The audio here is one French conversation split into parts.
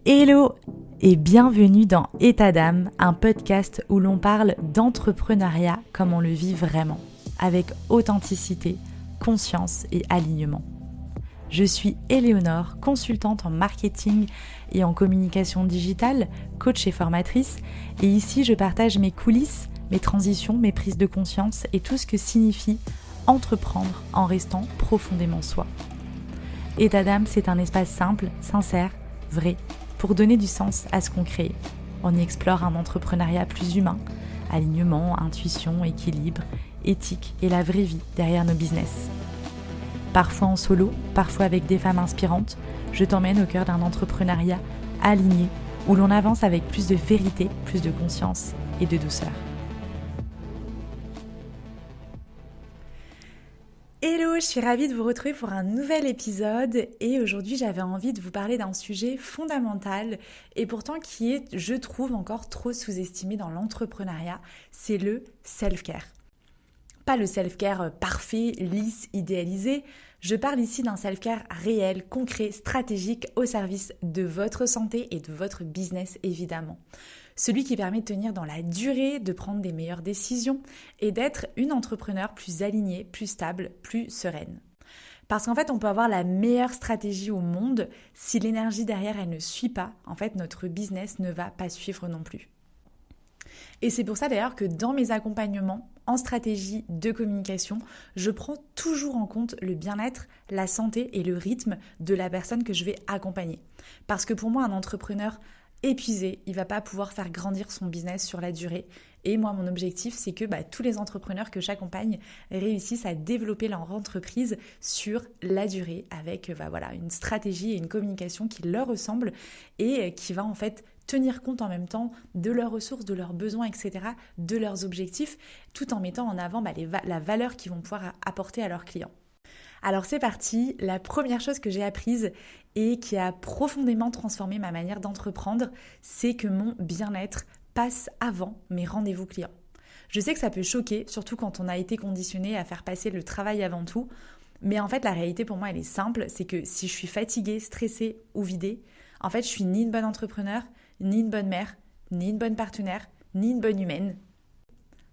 Hello et bienvenue dans État d'âme, un podcast où l'on parle d'entrepreneuriat comme on le vit vraiment, avec authenticité, conscience et alignement. Je suis Éléonore, consultante en marketing et en communication digitale, coach et formatrice, et ici je partage mes coulisses, mes transitions, mes prises de conscience et tout ce que signifie entreprendre en restant profondément soi. État d'âme, c'est un espace simple, sincère, vrai, pour donner du sens à ce qu'on crée. On y explore un entrepreneuriat plus humain, alignement, intuition, équilibre, éthique et la vraie vie derrière nos business. Parfois en solo, parfois avec des femmes inspirantes, je t'emmène au cœur d'un entrepreneuriat aligné où l'on avance avec plus de vérité, plus de conscience et de douceur. Hello, je suis ravie de vous retrouver pour un nouvel épisode et aujourd'hui j'avais envie de vous parler d'un sujet fondamental et pourtant qui est, je trouve, encore trop sous-estimé dans l'entrepreneuriat, c'est le self-care. Pas le self-care parfait, lisse, idéalisé, je parle ici d'un self-care réel, concret, stratégique au service de votre santé et de votre business évidemment. Celui qui permet de tenir dans la durée, de prendre des meilleures décisions et d'être une entrepreneur plus alignée, plus stable, plus sereine. Parce qu'en fait, on peut avoir la meilleure stratégie au monde, si l'énergie derrière, elle ne suit pas, en fait, notre business ne va pas suivre non plus. Et c'est pour ça d'ailleurs que dans mes accompagnements en stratégie de communication, je prends toujours en compte le bien-être, la santé et le rythme de la personne que je vais accompagner. Parce que pour moi, un entrepreneur épuisé, il ne va pas pouvoir faire grandir son business sur la durée. Et moi, mon objectif, c'est que tous les entrepreneurs que j'accompagne réussissent à développer leur entreprise sur la durée avec une stratégie et une communication qui leur ressemble et qui va en fait tenir compte en même temps de leurs ressources, de leurs besoins, etc., de leurs objectifs, tout en mettant en avant la valeur qu'ils vont pouvoir apporter à leurs clients. Alors c'est parti, la première chose que j'ai apprise et qui a profondément transformé ma manière d'entreprendre, c'est que mon bien-être passe avant mes rendez-vous clients. Je sais que ça peut choquer, surtout quand on a été conditionné à faire passer le travail avant tout, mais en fait la réalité pour moi elle est simple, c'est que si je suis fatiguée, stressée ou vidée, en fait je suis ni une bonne entrepreneur, ni une bonne mère, ni une bonne partenaire, ni une bonne humaine.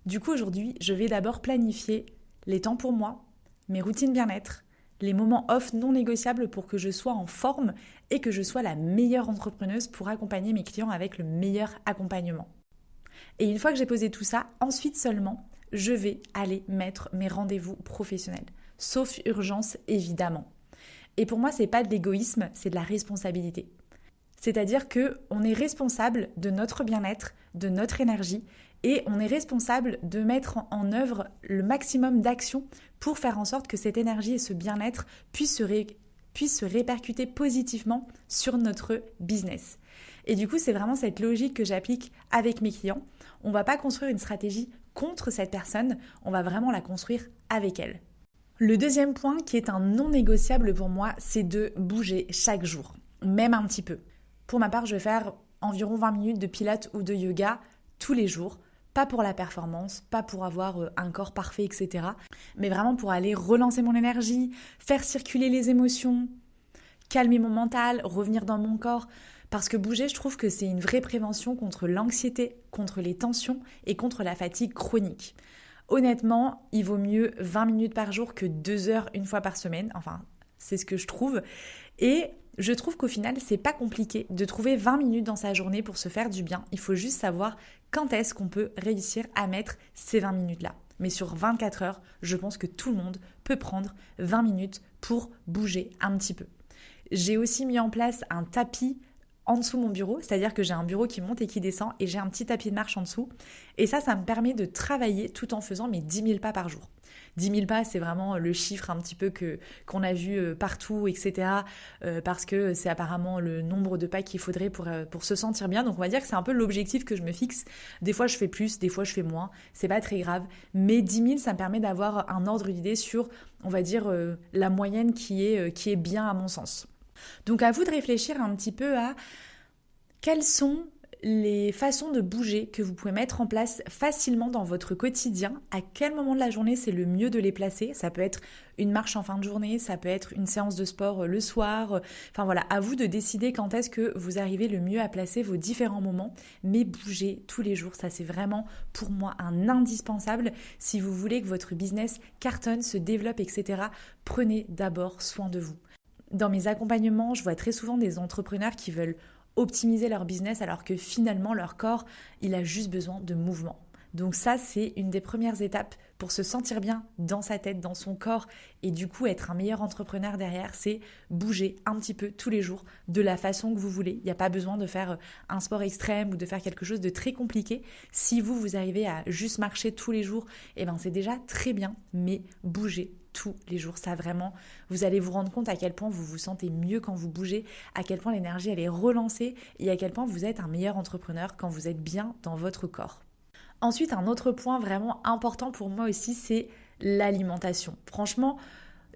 Du coup aujourd'hui, je vais d'abord planifier les temps pour moi, mes routines bien-être, les moments off non négociables pour que je sois en forme et que je sois la meilleure entrepreneuse pour accompagner mes clients avec le meilleur accompagnement. Et une fois que j'ai posé tout ça, ensuite seulement, je vais aller mettre mes rendez-vous professionnels. Sauf urgence, évidemment. Et pour moi, c'est pas de l'égoïsme, c'est de la responsabilité. C'est-à-dire qu'on est responsable de notre bien-être, de notre énergie, et on est responsable de mettre en œuvre le maximum d'actions pour faire en sorte que cette énergie et ce bien-être puissent se répercuter positivement sur notre business. Et du coup, c'est vraiment cette logique que j'applique avec mes clients. On ne va pas construire une stratégie contre cette personne, on va vraiment la construire avec elle. Le deuxième point qui est un non négociable pour moi, c'est de bouger chaque jour, même un petit peu. Pour ma part, je vais faire environ 20 minutes de pilates ou de yoga tous les jours. Pas pour la performance, pas pour avoir un corps parfait, etc. Mais vraiment pour aller relancer mon énergie, faire circuler les émotions, calmer mon mental, revenir dans mon corps. Parce que bouger, je trouve que c'est une vraie prévention contre l'anxiété, contre les tensions et contre la fatigue chronique. Honnêtement, il vaut mieux 20 minutes par jour que 2 heures une fois par semaine. Enfin, c'est ce que je trouve. Et je trouve qu'au final, c'est pas compliqué de trouver 20 minutes dans sa journée pour se faire du bien. Il faut juste savoir quand est-ce qu'on peut réussir à mettre ces 20 minutes-là. Mais sur 24 heures, je pense que tout le monde peut prendre 20 minutes pour bouger un petit peu. J'ai aussi mis en place un tapis en dessous de mon bureau, c'est-à-dire que j'ai un bureau qui monte et qui descend et j'ai un petit tapis de marche en dessous. Et ça me permet de travailler tout en faisant mes 10 000 pas par jour. 10 000 pas, c'est vraiment le chiffre un petit peu qu'on a vu partout, etc. Parce que c'est apparemment le nombre de pas qu'il faudrait pour se sentir bien. Donc on va dire que c'est un peu l'objectif que je me fixe. Des fois je fais plus, des fois je fais moins. C'est pas très grave. Mais 10 000, ça me permet d'avoir un ordre d'idée sur, on va dire, la moyenne qui est bien à mon sens. Donc à vous de réfléchir un petit peu à quels sont les façons de bouger que vous pouvez mettre en place facilement dans votre quotidien. À quel moment de la journée c'est le mieux de les placer? Ça peut être une marche en fin de journée, ça peut être une séance de sport le soir. Enfin voilà, à vous de décider quand est-ce que vous arrivez le mieux à placer vos différents moments. Mais bougez tous les jours, ça c'est vraiment pour moi un indispensable. Si vous voulez que votre business cartonne, se développe, etc., prenez d'abord soin de vous. Dans mes accompagnements, je vois très souvent des entrepreneurs qui veulent optimiser leur business alors que finalement leur corps, il a juste besoin de mouvement. Donc ça, c'est une des premières étapes pour se sentir bien dans sa tête, dans son corps et du coup être un meilleur entrepreneur derrière, c'est bouger un petit peu tous les jours de la façon que vous voulez. Il n'y a pas besoin de faire un sport extrême ou de faire quelque chose de très compliqué. Si vous arrivez à juste marcher tous les jours, eh ben c'est déjà très bien, mais bougez tous les jours. Ça vraiment, vous allez vous rendre compte à quel point vous vous sentez mieux quand vous bougez, à quel point l'énergie elle est relancée et à quel point vous êtes un meilleur entrepreneur quand vous êtes bien dans votre corps. Ensuite, un autre point vraiment important pour moi aussi, c'est l'alimentation. Franchement,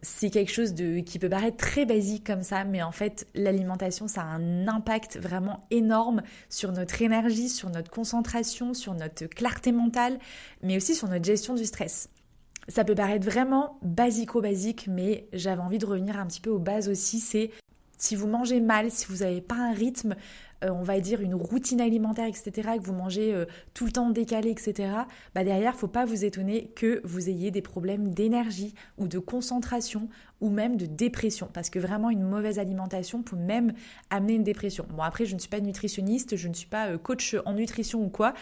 c'est quelque chose qui peut paraître très basique comme ça, mais en fait, l'alimentation, ça a un impact vraiment énorme sur notre énergie, sur notre concentration, sur notre clarté mentale, mais aussi sur notre gestion du stress. Ça peut paraître vraiment basico-basique, mais j'avais envie de revenir un petit peu aux bases aussi, c'est si vous mangez mal, si vous n'avez pas un rythme, on va dire une routine alimentaire, etc., que vous mangez tout le temps décalé, etc., derrière, il ne faut pas vous étonner que vous ayez des problèmes d'énergie ou de concentration ou même de dépression. Parce que vraiment, une mauvaise alimentation peut même amener une dépression. Bon, après, je ne suis pas nutritionniste, je ne suis pas coach en nutrition ou quoi,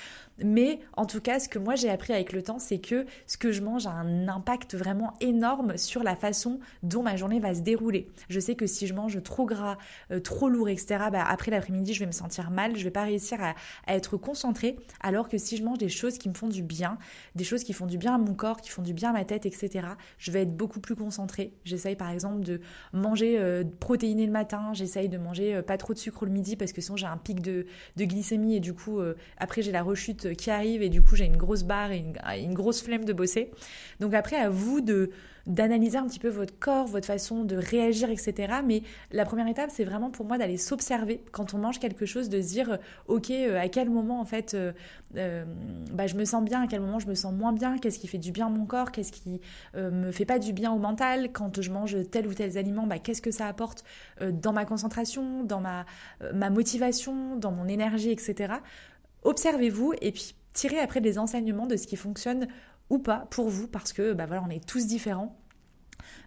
mais en tout cas, ce que moi j'ai appris avec le temps, c'est que ce que je mange a un impact vraiment énorme sur la façon dont ma journée va se dérouler. Je sais que si je mange trop gras, trop lourd, etc., après l'après-midi, je vais me sentir mal, je vais pas réussir à être concentrée, alors que si je mange des choses qui me font du bien, des choses qui font du bien à mon corps, qui font du bien à ma tête, etc., je vais être beaucoup plus concentrée. J'essaye par exemple de manger protéiné le matin, j'essaye de manger pas trop de sucre le midi parce que sinon j'ai un pic de glycémie et du coup après j'ai la rechute qui arrive et du coup j'ai une grosse barre et une grosse flemme de bosser. Donc après à vous d'analyser un petit peu votre corps, votre façon de réagir, etc. Mais la première étape, c'est vraiment pour moi d'aller s'observer quand on mange quelque chose, de se dire ok, à quel moment en fait je me sens bien, à quel moment je me sens moins bien, qu'est-ce qui fait du bien à mon corps, qu'est-ce qui me fait pas du bien au mental, quand je mange tel ou tel aliment, qu'est-ce que ça apporte dans ma concentration, dans ma motivation, dans mon énergie, etc. Observez-vous et puis tirez après des enseignements de ce qui fonctionne ou pas pour vous, parce que on est tous différents.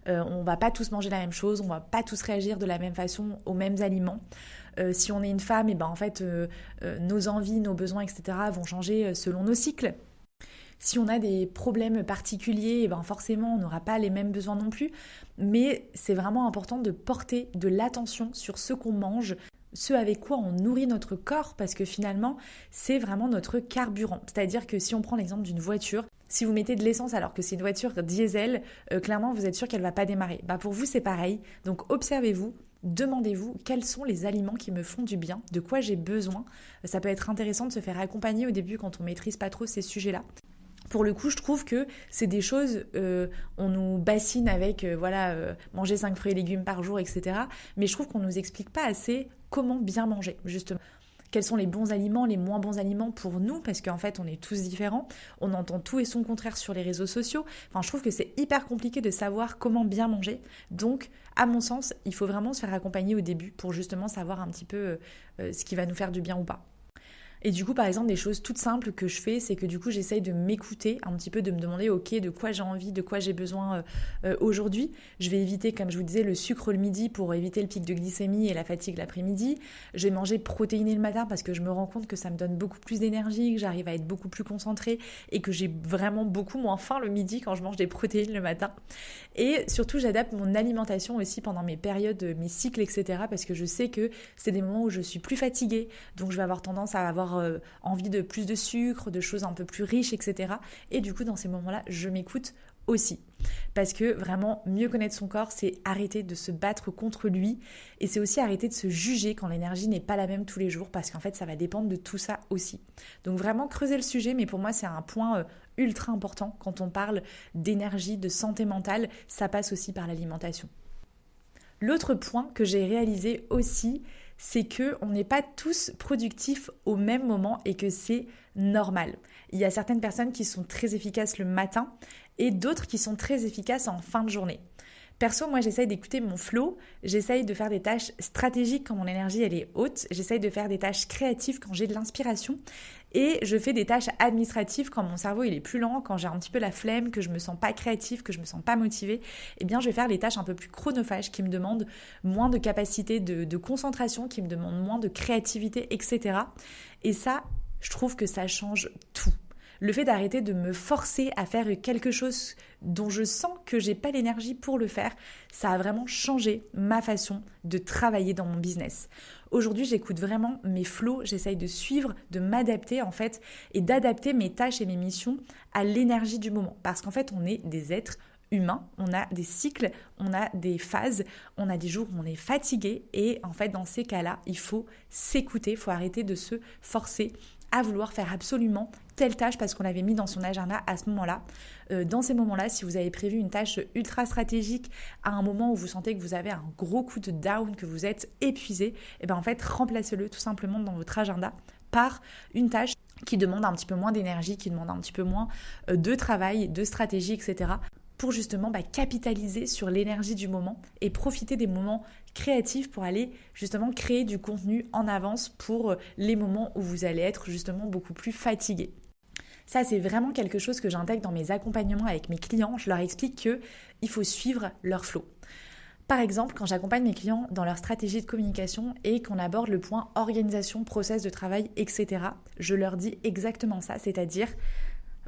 On va pas tous manger la même chose, on va pas tous réagir de la même façon aux mêmes aliments. Si on est une femme, nos envies, nos besoins, etc. vont changer selon nos cycles. Si on a des problèmes particuliers, forcément on n'aura pas les mêmes besoins non plus. Mais c'est vraiment important de porter de l'attention sur ce qu'on mange, ce avec quoi on nourrit notre corps, parce que finalement c'est vraiment notre carburant. C'est-à-dire que si on prend l'exemple d'une voiture, si vous mettez de l'essence alors que c'est une voiture diesel, clairement vous êtes sûr qu'elle ne va pas démarrer. Pour vous c'est pareil, donc observez-vous, demandez-vous quels sont les aliments qui me font du bien, de quoi j'ai besoin. Ça peut être intéressant de se faire accompagner au début quand on ne maîtrise pas trop ces sujets-là. Pour le coup, je trouve que c'est des choses, on nous bassine avec manger 5 fruits et légumes par jour, etc. Mais je trouve qu'on ne nous explique pas assez comment bien manger, justement. Quels sont les bons aliments, les moins bons aliments pour nous, parce qu'en fait, on est tous différents. On entend tout et son contraire sur les réseaux sociaux. Je trouve que c'est hyper compliqué de savoir comment bien manger. Donc, à mon sens, il faut vraiment se faire accompagner au début pour justement savoir un petit peu ce qui va nous faire du bien ou pas. Et du coup, par exemple, des choses toutes simples que je fais, c'est que du coup, j'essaye de m'écouter un petit peu, de me demander, ok, de quoi j'ai envie, de quoi j'ai besoin aujourd'hui. Je vais éviter, comme je vous disais, le sucre le midi pour éviter le pic de glycémie et la fatigue l'après-midi. Je vais manger protéiné le matin parce que je me rends compte que ça me donne beaucoup plus d'énergie, que j'arrive à être beaucoup plus concentrée et que j'ai vraiment beaucoup moins faim le midi quand je mange des protéines le matin. Et surtout, j'adapte mon alimentation aussi pendant mes périodes, mes cycles, etc. parce que je sais que c'est des moments où je suis plus fatiguée, donc je vais avoir tendance à avoir envie de plus de sucre, de choses un peu plus riches, etc. Et du coup, dans ces moments-là, je m'écoute aussi. Parce que vraiment, mieux connaître son corps, c'est arrêter de se battre contre lui. Et c'est aussi arrêter de se juger quand l'énergie n'est pas la même tous les jours, parce qu'en fait, ça va dépendre de tout ça aussi. Donc vraiment, creuser le sujet, mais pour moi, c'est un point ultra important quand on parle d'énergie, de santé mentale. Ça passe aussi par l'alimentation. L'autre point que j'ai réalisé aussi, c'est qu'on n'est pas tous productifs au même moment et que c'est normal. Il y a certaines personnes qui sont très efficaces le matin et d'autres qui sont très efficaces en fin de journée. Perso, moi, j'essaye d'écouter mon flow, j'essaye de faire des tâches stratégiques quand mon énergie elle est haute, j'essaye de faire des tâches créatives quand j'ai de l'inspiration et je fais des tâches administratives quand mon cerveau il est plus lent, quand j'ai un petit peu la flemme, que je me sens pas créative, que je me sens pas motivée. Eh bien, je vais faire les tâches un peu plus chronophages qui me demandent moins de capacité de concentration, qui me demandent moins de créativité, etc. Et ça, je trouve que ça change tout. Le fait d'arrêter de me forcer à faire quelque chose dont je sens que j'ai pas l'énergie pour le faire, ça a vraiment changé ma façon de travailler dans mon business. Aujourd'hui, j'écoute vraiment mes flows, j'essaye de suivre, de m'adapter en fait et d'adapter mes tâches et mes missions à l'énergie du moment. Parce qu'en fait, on est des êtres humain, on a des cycles, on a des phases, on a des jours où on est fatigué et en fait dans ces cas-là, il faut s'écouter, il faut arrêter de se forcer à vouloir faire absolument telle tâche parce qu'on l'avait mis dans son agenda à ce moment-là. Dans ces moments-là, si vous avez prévu une tâche ultra stratégique à un moment où vous sentez que vous avez un gros coup de down, que vous êtes épuisé, et bien en fait remplacez-le tout simplement dans votre agenda par une tâche qui demande un petit peu moins d'énergie, qui demande un petit peu moins de travail, de stratégie, etc. pour justement capitaliser sur l'énergie du moment et profiter des moments créatifs pour aller justement créer du contenu en avance pour les moments où vous allez être justement beaucoup plus fatigué. Ça, c'est vraiment quelque chose que j'intègre dans mes accompagnements avec mes clients. Je leur explique qu'il faut suivre leur flow. Par exemple, quand j'accompagne mes clients dans leur stratégie de communication et qu'on aborde le point organisation, process de travail, etc., je leur dis exactement ça, c'est-à-dire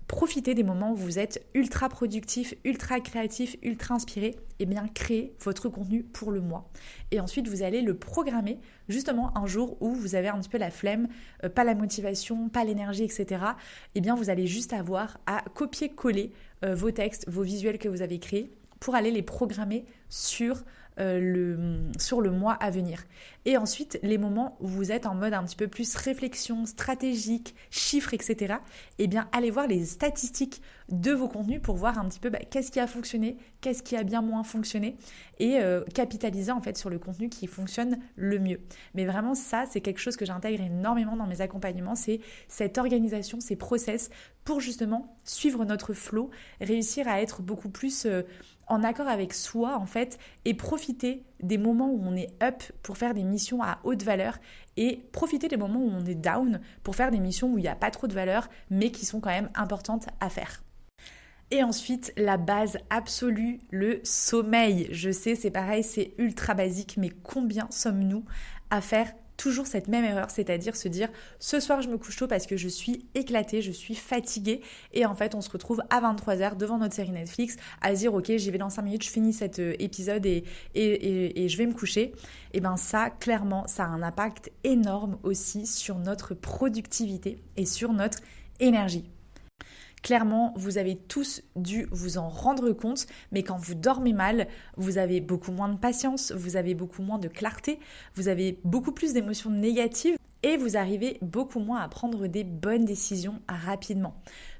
profitez des moments où vous êtes ultra productif, ultra créatif, ultra inspiré, et bien créez votre contenu pour le mois. Et ensuite, vous allez le programmer justement un jour où vous avez un petit peu la flemme, pas la motivation, pas l'énergie, etc. Et bien, vous allez juste avoir à copier-coller vos textes, vos visuels que vous avez créés pour aller les programmer sur le mois à venir. Et ensuite, les moments où vous êtes en mode un petit peu plus réflexion, stratégique, chiffres, etc., eh bien, allez voir les statistiques de vos contenus pour voir un petit peu qu'est-ce qui a fonctionné, qu'est-ce qui a bien moins fonctionné et capitaliser en fait sur le contenu qui fonctionne le mieux. Mais vraiment, ça, c'est quelque chose que j'intègre énormément dans mes accompagnements, c'est cette organisation, ces process pour justement suivre notre flow, réussir à être beaucoup plus en accord avec soi en fait et profiter des moments où on est up pour faire des missions à haute valeur et profiter des moments où on est down pour faire des missions où il n'y a pas trop de valeur mais qui sont quand même importantes à faire. Et ensuite, la base absolue, le sommeil. Je sais, c'est pareil, c'est ultra basique, mais combien sommes-nous à faire toujours cette même erreur, c'est-à-dire se dire ce soir je me couche tôt parce que je suis éclatée, je suis fatiguée et en fait on se retrouve à 23h devant notre série Netflix à se dire ok j'y vais dans 5 minutes, je finis cet épisode et je vais me coucher. Et bien ça clairement ça a un impact énorme aussi sur notre productivité et sur notre énergie. Clairement, vous avez tous dû vous en rendre compte, mais quand vous dormez mal, vous avez beaucoup moins de patience, vous avez beaucoup moins de clarté, vous avez beaucoup plus d'émotions négatives et vous arrivez beaucoup moins à prendre des bonnes décisions rapidement.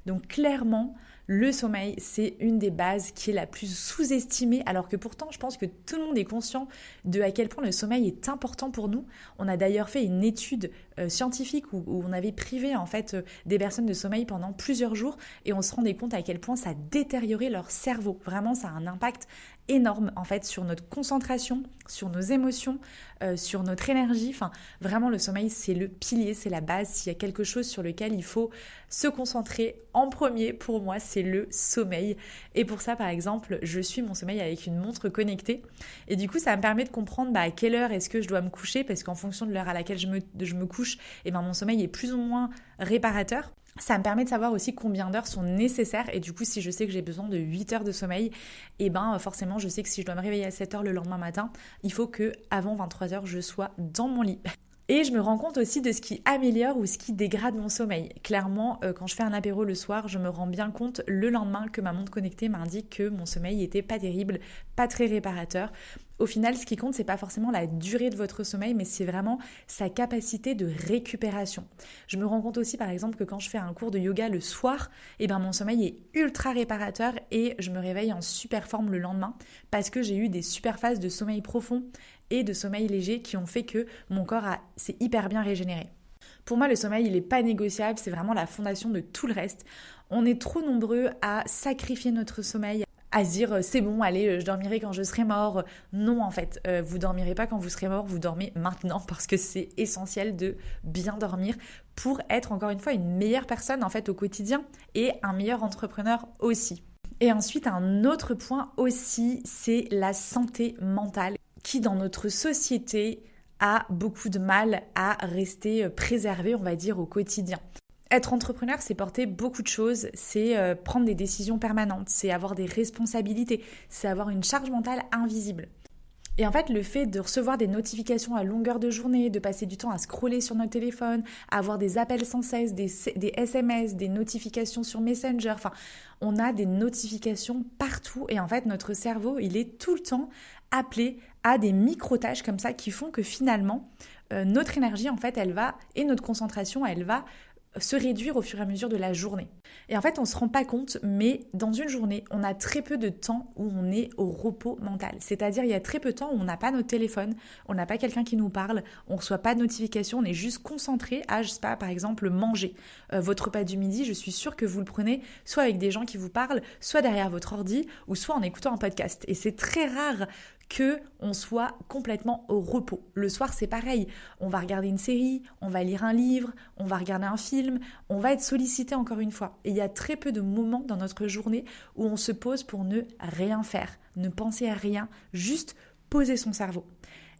Donc clairement, le sommeil, c'est une des bases qui est la plus sous-estimée, alors que pourtant, je pense que tout le monde est conscient de à quel point le sommeil est important pour nous. On a d'ailleurs fait une étude scientifique où on avait privé en fait des personnes de sommeil pendant plusieurs jours et on se rendait compte à quel point ça détériorait leur cerveau. Vraiment, ça a un impact énorme en fait sur notre concentration, sur nos émotions, sur notre énergie. Enfin, vraiment, le sommeil, c'est le pilier, c'est la base. S'il y a quelque chose sur lequel il faut se concentrer en premier, pour moi, c'est le sommeil. Et pour ça, par exemple, je suis mon sommeil avec une montre connectée. Et du coup, ça me permet de comprendre à quelle heure est-ce que je dois me coucher, parce qu'en fonction de l'heure à laquelle je me couche, mon sommeil est plus ou moins réparateur. Ça me permet de savoir aussi combien d'heures sont nécessaires et du coup si je sais que j'ai besoin de 8 heures de sommeil, forcément je sais que si je dois me réveiller à 7 heures le lendemain matin, il faut que avant 23 heures je sois dans mon lit. Et je me rends compte aussi de ce qui améliore ou ce qui dégrade mon sommeil. Clairement, quand je fais un apéro le soir, je me rends bien compte le lendemain que ma montre connectée m'indique que mon sommeil était pas terrible, pas très réparateur. Au final, ce qui compte, c'est pas forcément la durée de votre sommeil, mais c'est vraiment sa capacité de récupération. Je me rends compte aussi, par exemple, que quand je fais un cours de yoga le soir, mon sommeil est ultra réparateur et je me réveille en super forme le lendemain parce que j'ai eu des super phases de sommeil profond et de sommeil léger qui ont fait que mon corps s'est hyper bien régénéré. Pour moi, le sommeil, il n'est pas négociable, c'est vraiment la fondation de tout le reste. On est trop nombreux à sacrifier notre sommeil, à se dire c'est bon, allez, je dormirai quand je serai mort. Non, en fait, vous dormirez pas quand vous serez mort, vous dormez maintenant parce que c'est essentiel de bien dormir pour être encore une fois une meilleure personne en fait au quotidien et un meilleur entrepreneur aussi. Et ensuite, un autre point aussi, c'est la santé mentale qui dans notre société a beaucoup de mal à rester préservée, on va dire, au quotidien. Être entrepreneur, c'est porter beaucoup de choses, c'est prendre des décisions permanentes, c'est avoir des responsabilités, c'est avoir une charge mentale invisible. Et en fait, le fait de recevoir des notifications à longueur de journée, de passer du temps à scroller sur notre téléphone, à avoir des appels sans cesse, des SMS, des notifications sur Messenger, enfin, on a des notifications partout et en fait, notre cerveau, il est tout le temps appelé à des micro-tâches comme ça qui font que finalement, notre énergie, en fait, et notre concentration, elle va se réduire au fur et à mesure de la journée. Et en fait, on ne se rend pas compte, mais dans une journée, on a très peu de temps où on est au repos mental. C'est-à-dire, il y a très peu de temps où on n'a pas notre téléphone, on n'a pas quelqu'un qui nous parle, on ne reçoit pas de notification, on est juste concentré à, je sais pas, par exemple, manger. Votre repas du midi, je suis sûre que vous le prenez soit avec des gens qui vous parlent, soit derrière votre ordi, ou soit en écoutant un podcast. Et c'est très rare qu'on soit complètement au repos. Le soir, c'est pareil. On va regarder une série, on va lire un livre, on va regarder un film, on va être sollicité encore une fois. Et il y a très peu de moments dans notre journée où on se pose pour ne rien faire, ne penser à rien, juste poser son cerveau.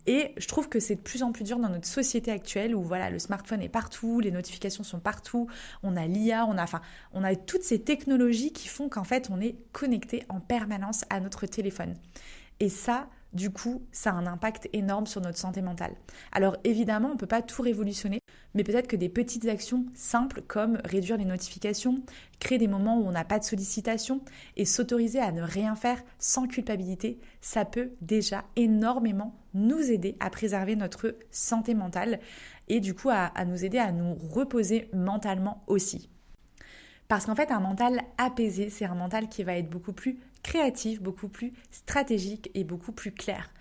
Et je trouve que c'est de plus en plus dur dans notre société actuelle où voilà, le smartphone est partout, les notifications sont partout, on a l'IA, on a toutes ces technologies qui font qu'en fait, on est connecté en permanence à notre téléphone. Et ça, du coup, ça a un impact énorme sur notre santé mentale. Alors évidemment, on ne peut pas tout révolutionner, mais peut-être que des petites actions simples comme réduire les notifications, créer des moments où on n'a pas de sollicitation et s'autoriser à ne rien faire sans culpabilité, ça peut déjà énormément nous aider à préserver notre santé mentale et du coup à nous aider à nous reposer mentalement aussi. Parce qu'en fait, un mental apaisé, c'est un mental qui va être beaucoup plus créatif, beaucoup plus stratégique et beaucoup plus clair.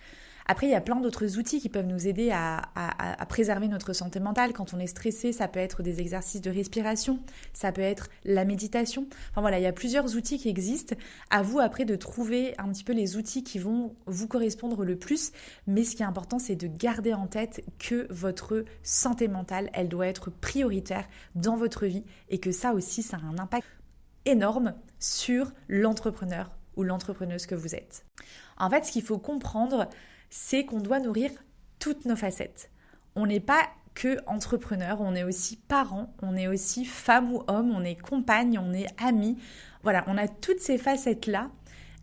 Après, il y a plein d'autres outils qui peuvent nous aider à préserver notre santé mentale. Quand on est stressé, ça peut être des exercices de respiration, ça peut être la méditation. Enfin voilà, il y a plusieurs outils qui existent. À vous après de trouver un petit peu les outils qui vont vous correspondre le plus. Mais ce qui est important, c'est de garder en tête que votre santé mentale, elle doit être prioritaire dans votre vie et que ça aussi, ça a un impact énorme sur l'entrepreneur ou l'entrepreneuse que vous êtes. En fait, ce qu'il faut comprendre, c'est qu'on doit nourrir toutes nos facettes. On n'est pas que entrepreneur, on est aussi parent, on est aussi femme ou homme, on est compagne, on est ami. Voilà, on a toutes ces facettes-là.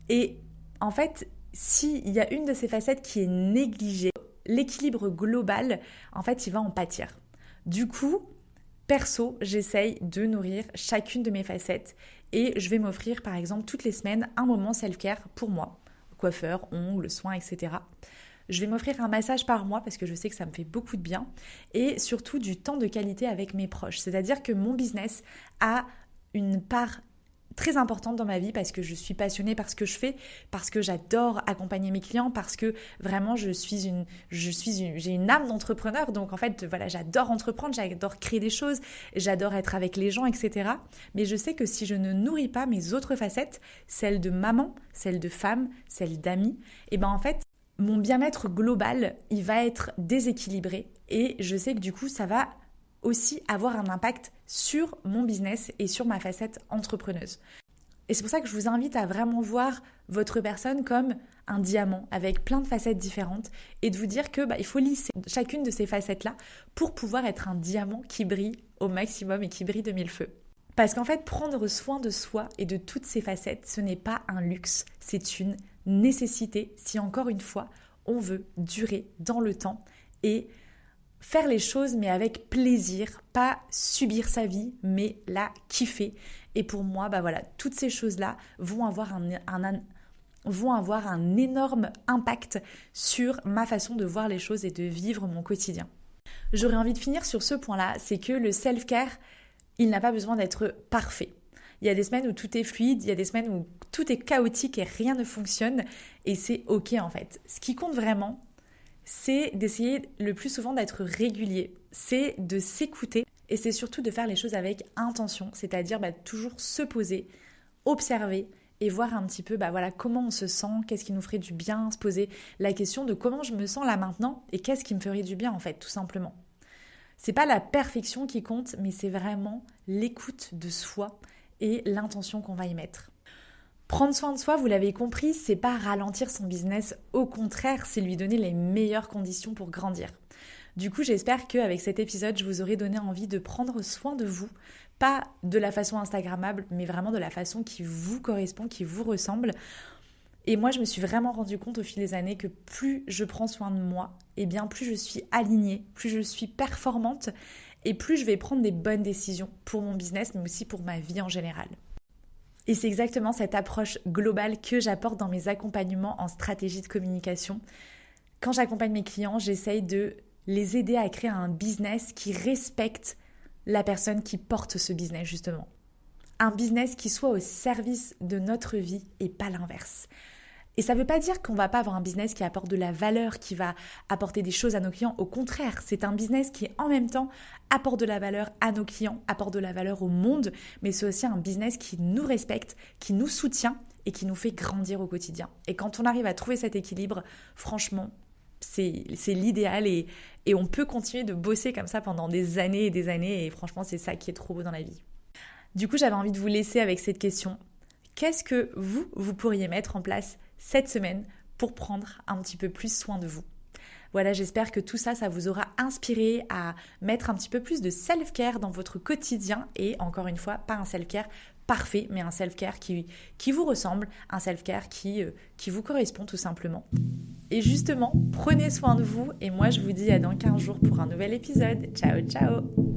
Et en fait, s'il y a une de ces facettes qui est négligée, l'équilibre global, en fait, il va en pâtir. Du coup, perso, j'essaye de nourrir chacune de mes facettes et je vais m'offrir, par exemple, toutes les semaines, un moment self-care pour moi. Coiffeur, ongles, soins, etc. Je vais m'offrir un massage par mois parce que je sais que ça me fait beaucoup de bien et surtout du temps de qualité avec mes proches. C'est-à-dire que mon business a une part très importante dans ma vie parce que je suis passionnée par ce que je fais, parce que j'adore accompagner mes clients, parce que vraiment j'ai une âme d'entrepreneur. Donc en fait, voilà, j'adore entreprendre, j'adore créer des choses, j'adore être avec les gens, etc. Mais je sais que si je ne nourris pas mes autres facettes, celles de maman, celles de femme, celles d'amie, et ben en fait, mon bien-être global, il va être déséquilibré et je sais que du coup, ça va aussi avoir un impact sur mon business et sur ma facette entrepreneuse. Et c'est pour ça que je vous invite à vraiment voir votre personne comme un diamant avec plein de facettes différentes et de vous dire que il faut lisser chacune de ces facettes-là pour pouvoir être un diamant qui brille au maximum et qui brille de mille feux. Parce qu'en fait, prendre soin de soi et de toutes ces facettes, ce n'est pas un luxe, c'est une nécessité si encore une fois, on veut durer dans le temps et faire les choses mais avec plaisir, pas subir sa vie mais la kiffer. Et pour moi, voilà, toutes ces choses-là vont avoir vont avoir un énorme impact sur ma façon de voir les choses et de vivre mon quotidien. J'aurais envie de finir sur ce point-là, c'est que le self-care, il n'a pas besoin d'être parfait. Il y a des semaines où tout est fluide, il y a des semaines où tout est chaotique et rien ne fonctionne, et c'est ok en fait. Ce qui compte vraiment, c'est d'essayer le plus souvent d'être régulier, c'est de s'écouter et c'est surtout de faire les choses avec intention, c'est-à-dire toujours se poser, observer et voir un petit peu comment on se sent, qu'est-ce qui nous ferait du bien, se poser la question de comment je me sens là maintenant et qu'est-ce qui me ferait du bien en fait, tout simplement. C'est pas la perfection qui compte, mais c'est vraiment l'écoute de soi et l'intention qu'on va y mettre. Prendre soin de soi, vous l'avez compris, c'est pas ralentir son business, au contraire, c'est lui donner les meilleures conditions pour grandir. Du coup, j'espère qu'avec cet épisode, je vous aurai donné envie de prendre soin de vous, pas de la façon instagrammable, mais vraiment de la façon qui vous correspond, qui vous ressemble. Et moi, je me suis vraiment rendu compte au fil des années que plus je prends soin de moi, et bien plus je suis alignée, plus je suis performante et plus je vais prendre des bonnes décisions pour mon business, mais aussi pour ma vie en général. Et c'est exactement cette approche globale que j'apporte dans mes accompagnements en stratégie de communication. Quand j'accompagne mes clients, j'essaye de les aider à créer un business qui respecte la personne qui porte ce business justement. Un business qui soit au service de notre vie et pas l'inverse. Et ça ne veut pas dire qu'on ne va pas avoir un business qui apporte de la valeur, qui va apporter des choses à nos clients. Au contraire, c'est un business qui en même temps apporte de la valeur à nos clients, apporte de la valeur au monde, mais c'est aussi un business qui nous respecte, qui nous soutient et qui nous fait grandir au quotidien. Et quand on arrive à trouver cet équilibre, franchement, c'est l'idéal et on peut continuer de bosser comme ça pendant des années et franchement, c'est ça qui est trop beau dans la vie. Du coup, j'avais envie de vous laisser avec cette question. Qu'est-ce que vous pourriez mettre en place cette semaine pour prendre un petit peu plus soin de vous? Voilà, j'espère que tout ça, ça vous aura inspiré à mettre un petit peu plus de self-care dans votre quotidien et encore une fois, pas un self-care parfait, mais un self-care qui vous ressemble, un self-care qui vous correspond tout simplement. Et justement, prenez soin de vous et moi je vous dis à dans 15 jours pour un nouvel épisode. Ciao, ciao!